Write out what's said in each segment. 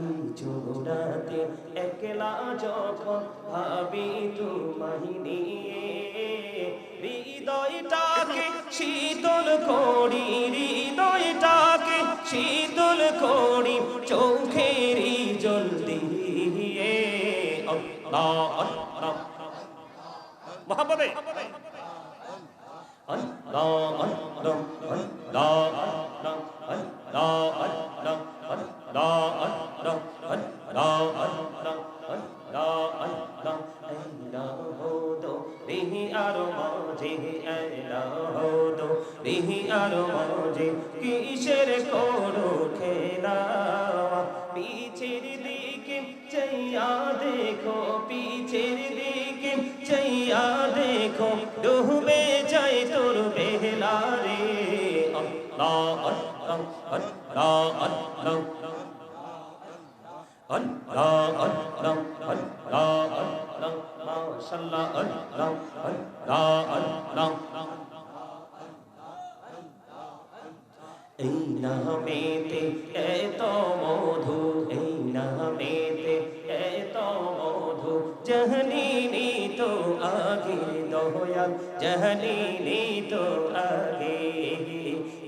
নিঝুরাতে একলা যখন ভাবি তোমায় নিয়ে, হৃদয়টাকে শীতল করি, হৃদয়টাকে শীতল করি চোখেরই জল দিয়ে। আল্লাহ আল্লাহ মোহাম্মদে আল্লাহ আল্লাহ আল্লাহ আল্লাহ আল্লাহ আল্লাহ আল্লাহ আল্লাহ আল্লাহ আল্লাহ আল্লাহ আল্লাহ আল্লাহ হদো রিহি আর মাঝে, আল্লাহ হদো রিহি আর মাঝে কিসের করো খেলা। পিছের দিকে চাইয়া দেখো, পিছের দিকে চাইয়া দেখো ডুবে যায় তোর বেলা রে। আল্লাহ আল্লাহ আল্লাহ আল্লাহ আল্লাহ আল্লাহ আল্লাহ আল্লাহ মাশাআল্লাহ আল্লাহ আল্লাহ আল্লাহ। এই নামেতে এত মধু, এই নামেতে এত মধু জানিনি তো আগে দয়াল, জানিনি তো আগে।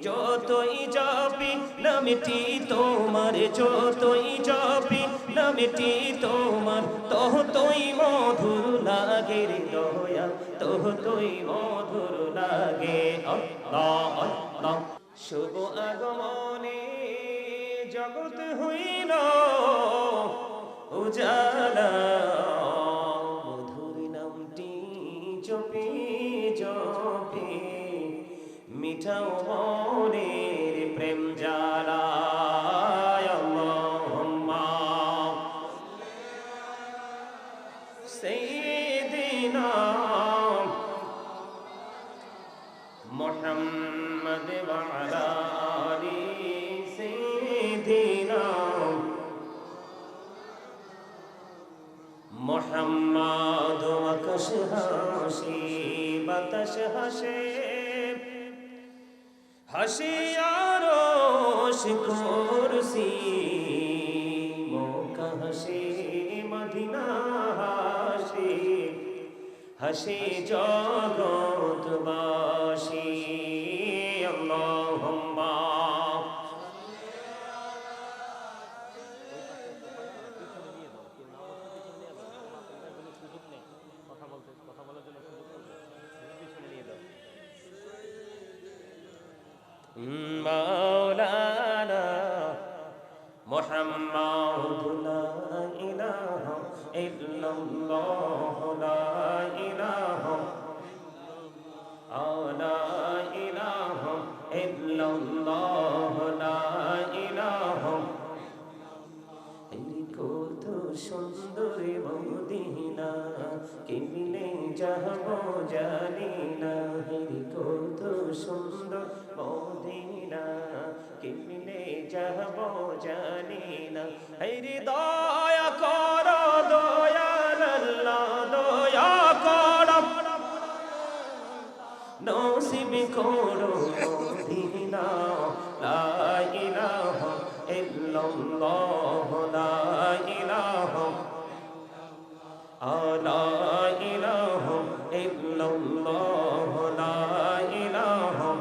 যতই যাবি নামটি তোমার, যতই যাবি নামটি তোমার ততই মধুর লাগে রে দয়াল, ততই মধুর লাগে। আল্লাহ আল্লাহ শুভ আগমনে জগৎ হইল উজালা, মধুর নামটি জপি জপি মিঠাও মনের প্রেম জ্বালা। আল্লাহুম্মা সাইয়্যিদিনা মুহাম্মদ ওয়া আলা আলি সাইয়্যিদিনা মুহাম্মদ। আকাশ হাসি বাতাস হাসে, হাসি আরশ কুরসি মক্কা হাসি মদিনা হাসি, হাসি জগৎবাসী। আল্লাহুম্মা মাওলানা মুহাম্মাদু লা ইলাহা ইল্লাল্লাহ, লা ইলাহা লা ইলাহা ইল্লাল্লাহ, লা ইলাহা। কত সুন্দর মদিনা কেমনে যাব জানি না, কত সুন্দর মদিনা কেমনে যাব জানি না। হে দয়া কর দয়াল আল্লাহ, দয়া কর নসিব করো মদিনা। লা ইলাহা ইল্লাল্লাহ, লা ইলাহা লা ইলাহা ইল্লাল্লাহ, লা ইলাহা।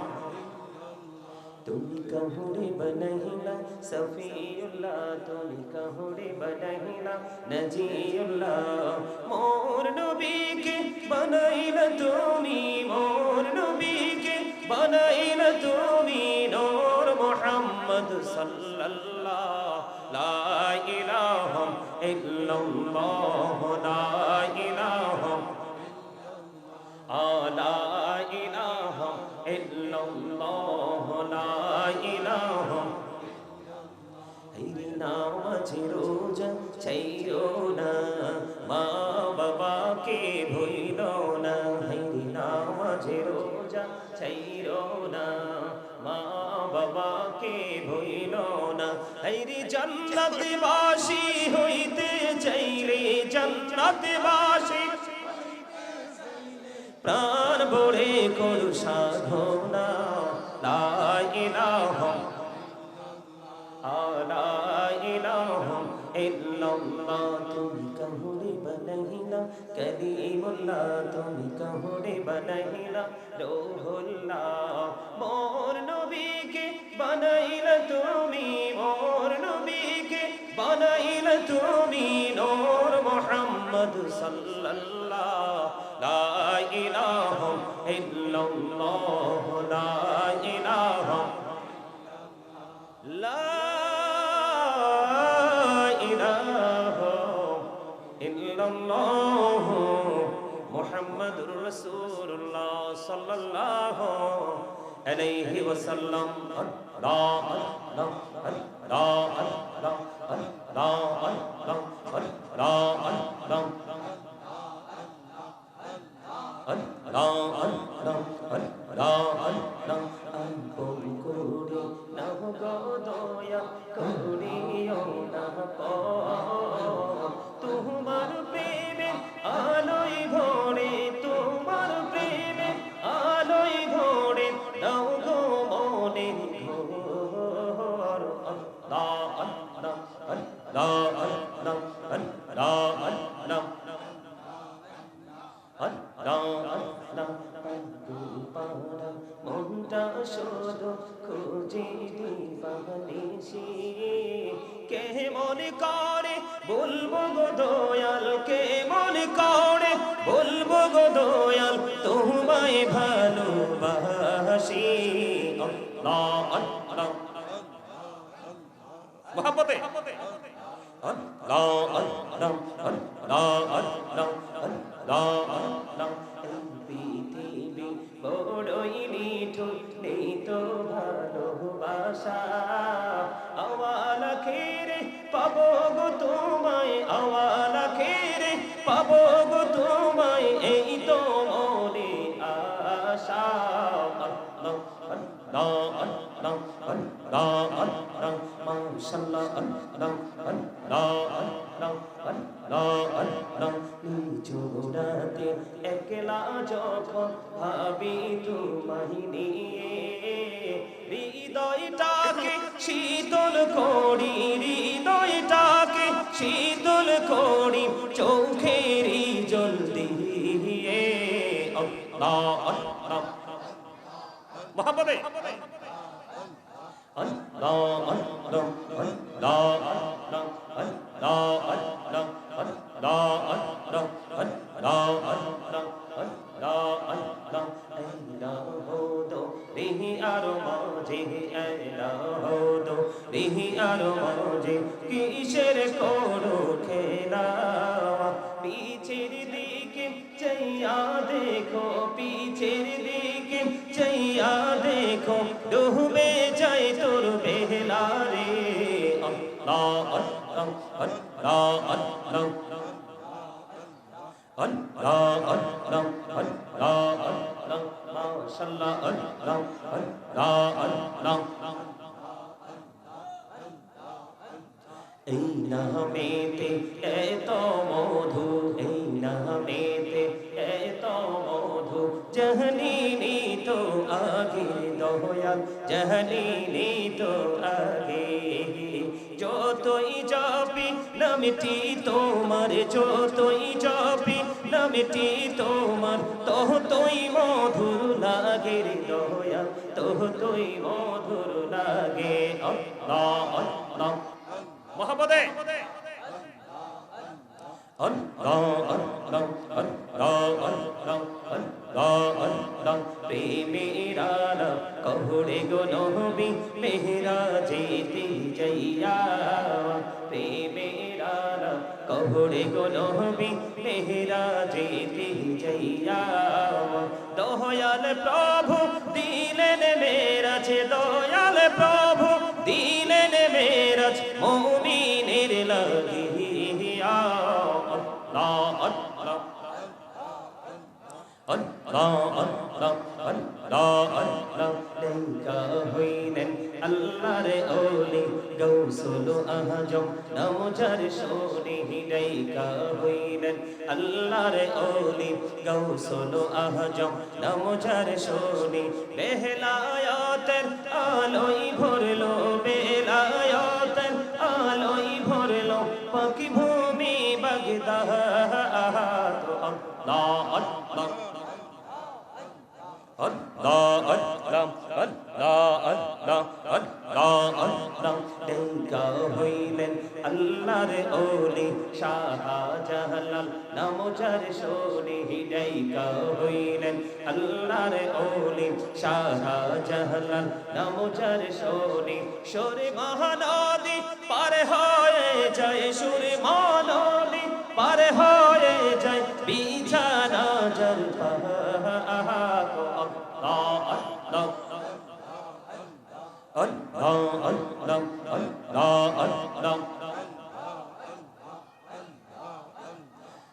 তুমি কাহুরে বনাইলা সফিউল্লাহ, তুমি কাহুরে বনাইলা নজিউল্লাহ, মোর নবীকে বনাইলা তুমি, মোর নবীকে বনাইলা তুমি নূর মুহাম্মদ সাল্লাল্লাহ। লা ইলাহা ইল্লাল্লাহ, লা ইলাহা লা ইলাহা ইল্লাল্লাহ, লা ইলাহা। নামাজ রোজা ছাইরো না, মা বাবাকে ভুইলো না। নামাজ রোজা ছাইরো না, মা বাবাকে ভুইলো না। জান্নাতবাসী হইতে চাইলে, জান্নাতবাসী প্রাণ ভরে করু সাধনা। লা ইলাহা লা ইলাহা ইল্লাল্লাহ তুমি কাহুরে বানাইলা কালিমুল্লাহ তুমি কাহুরে বানাইলা রূহুল্লাহ মোর নবীকে বানাইলা তুমি মোর নবীকে বানাইলা তুমি নূর মুহাম্মদ সাল্লাল্লাহ লা ইলাহা ইল্লাল্লাহ লা ইলাহা লা ইলাহা ইল্লাল্লাহ মুহাম্মাদুর রাসূলুল্লাহ সাল্লাল্লাহু আলাইহি ওয়াসাল্লাম আল্লাহ আল্লাহ আল্লাহ আল্লাহ আল্লাহ আল্লাহ আল্লাহ আল্লাহ আল্লাহ আল্লাহ আল্লাহ আপন করে নাও গো দয়া করিও না তোমার প্রেমে আলোয় ভরে তোমার প্রেমে আলোয় ভরে নাও গো মনে ঘর আল্লাহ আল্লাহ আল্লাহ আল্লাহ আল্লাহ আল্লাহ মনটা শুধু খুঁজে দিবানিসি কে মনে করে বলবো গো দয়াল কে মনে করে বলবো গো দয়াল তোমায় ভালোবাসি আল্লাহ আল্লাহ মোহাম্মতে আল্লাহ আল্লাহ আল্লাহ আল্লাহ আল্লাহ আল্লাহ পৃথিবী বড়ই নিঠুর নেই তো ভালোবাসা আওয়ালা খেরে পাবো গো তোমায় আওয়ালা খেরে পাবো গো তোমায় এই তো মনে আশা আল্লাহ আল্লাহ আল্লাহ আল্লাহ আল্লাহ মাশাআল্লাহ আল্লাহ আল্লাহ আল্লাহ আল্লাহ আল্লাহ নিঝুরাতে একলা যখন ভাবি তোমায় নিয়ে হৃদয়টাকে শীতল করি হৃদয়টাকে শীতল করি চোখেরই জল দিয়ে আল্লাহ আল্লাহ মোহাম্মদে আল্লাহ আল্লাহ আল্লাহ আল্লাহ আল্লাহ আল্লাহ আল্লাহ আল্লাহ আল্লাহ আল্লাহ আল্লাহ আল্লাহ আল্লাহ দো রিহি আর মাঝে আল্লাহ দো রিহি আর মাঝে কিসের করো খেলা পিছের দিকে চাইয়া দেখো পিছের দিকে চাইয়া দেখো ডুবে যায় তোর বেলা রে আল্লাহ আল্লাহ আল্লাহ আল্লাহ আল্লাহ আল্লাহ আল্লাহ আল্লাহ মাশাআল্লাহ আল্লাহ আল্লাহ আল্লাহ এই নামেতে এত মধু এই নামেতে এত মধু জাহানিনি তো আগে দয়াল জাহানিনি তো আগে যতই যাবি নামটি তোমার যতই যাবি নামটি তোমার ততই মধুর লাগে রে দয়াল ততই মধুর লাগে আল্লাহ আল্লাহ মোহাম্মদে আল্লাহ আল্লাহ আল্লাহ আল্লাহ আল্লাহ আল্লাহ প্রেমেরা কহুরে গো নবী মেহরাজেতে যাইয়া প্রেমেরা কহুরে গো নবী মেহরাজেতে যাইয়া দয়াল প্রভু দিলেন মেরাজ দয়াল প্রভু দিলেন মেরাজ মুমিনের লাগিয়া আল্লাহ আল্লাহ আল্লাহ আল্লাহ আল্লাহ আল্লাহ লেখা হইলেন আল্লাহর ওলি গৌসুল আজম নাম যার শোনে লেখা হইলেন আল্লাহর ওলি গৌসুল আজম নাম যার শোনে বেলায়াতের আলোয় ভরলো বেলায়াতের আলোয় ভরলো পাকি ভূমি বাগদাদ আল্লাহ আল্লাহ Allah Allah Allah Allah Allah Allah ডেঙ্গা হইলেন আল্লাহর ওলি শাহজালাল নাম যার শোনে ডেঙ্গা হইলেন আল্লাহর ওলি শাহজালাল নাম যার শোনে সরে মহানদী পার হয়ে যায় সুরে মহানদী পার হয়ে যায় বিছানা জল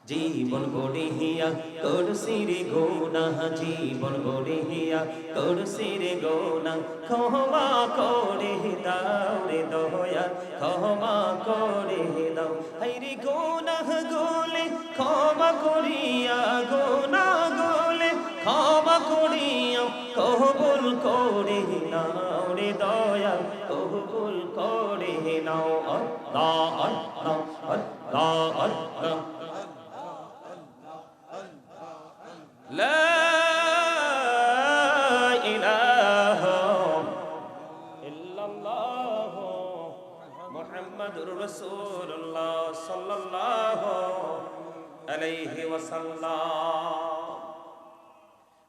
জীবন গড়িয়া করছি রে গোনা জীবন গড়িয়া করছি রে গোনা ক্ষমা করে দাও রে দয়া ক্ষমা করে দাও হাইরে গোনা গোলে ক্ষমা করিয়া গোনা গোলে ক্ষমা করিয়া কবুল করে নাও রে দয়া কবুল করে নাও আল্লাহ আল্লাহ আল্লাহ আল্লাহ لا إله إلا الله محمد رسول الله صلى الله عليه وسلم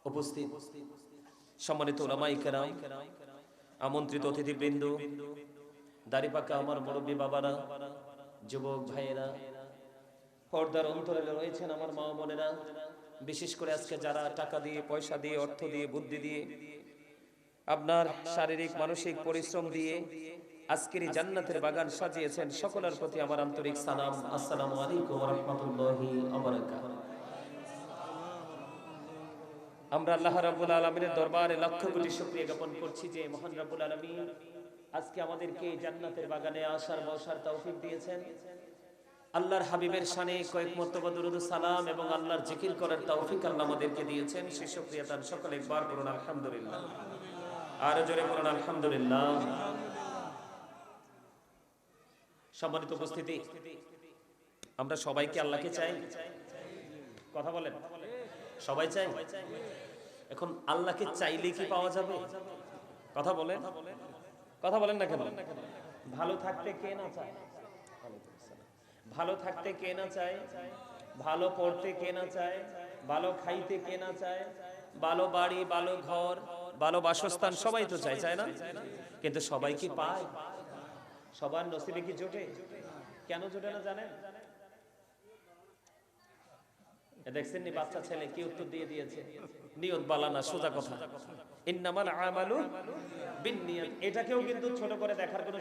উপস্থিত সম্মানিত উলামায়ে কেরাম আমন্ত্রিত অতিথিবৃন্দ দাড়িপাকা আমার মুরব্বী বাবারা যুবক ভাইয়েরা পর্দার অন্তরে রয়েছেন আমার মা বোনেরা বিশেষ করে আজকে যারা টাকা দিয়ে পয়সা দিয়ে অর্থ দিয়ে বুদ্ধি দিয়ে আপনার শারীরিক মানসিক পরিশ্রম দিয়ে আজকের এই জান্নাতের বাগান সাজিয়েছেন সকলের প্রতি আমার আন্তরিক সালাম আসসালামু আলাইকুম ওয়া রাহমাতুল্লাহি ওয়া বারাকাতুহু আমরা আল্লাহ রাব্বুল আলামিনের দরবারে লক্ষ কোটি শুকরিয়া জ্ঞাপন করছি যে মহান রাব্বুল আলামিন আজকে আমাদেরকে এই জান্নাতের বাগানে আসার বসার তৌফিক দিয়েছেন আল্লাহর হাবিবের শানে কয়েক মর্তবা দুরূদ সালাম এবং আল্লাহর জিকির করার তৌফিক আল্লাহ আমাদেরকে দিয়েছেন সেই শুকরিয়া তার সকলে একবার বলুন আলহামদুলিল্লাহ আর জোরে বলুন আলহামদুলিল্লাহ সম্মানিত উপস্থিতি আমরা সবাইকে আল্লাহকে চাই কথা বলেন সবাই চাই এখন আল্লাহকে চাইলে কি পাওয়া যাবে কথা বলেন না কেন ভালো থাকতে কে না চায় ভালো থাকতে কে না চায় ভালো পড়তে কে না চায় ভালো খাইতে কে না চায় ভালো বাড়ি ভালো ঘর ভালো বাসস্থান সবাই তো চায় চায় না কিন্তু সবাই কি পায় সবার নসিবে কি জোটে কেন জোটে না জানেন দেখছেন নি বাচ্চা ছেলে কি উত্তর দিয়ে দিয়েছে নিয়ত বালানা সোজা কথা ইন্নামাল আমালু বিন্নিয়াত এটাকেও কিন্তু ছোট করে দেখার কোনো